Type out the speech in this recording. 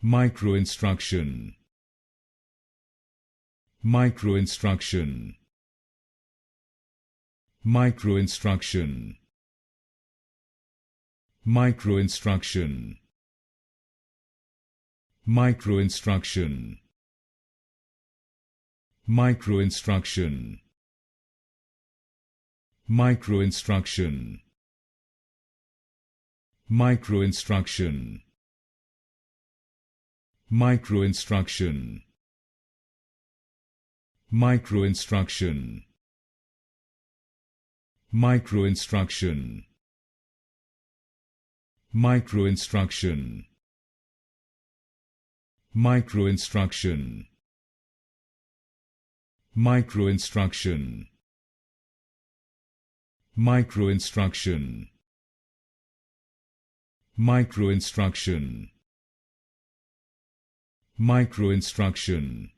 Microinstruction. Microinstruction. Microinstruction. Microinstruction. Microinstruction. Microinstruction. Microinstruction. Microinstruction. Microinstruction. Microinstruction. Microinstruction. Microinstruction. Microinstruction. Microinstruction. Microinstruction. Microinstruction. Microinstruction.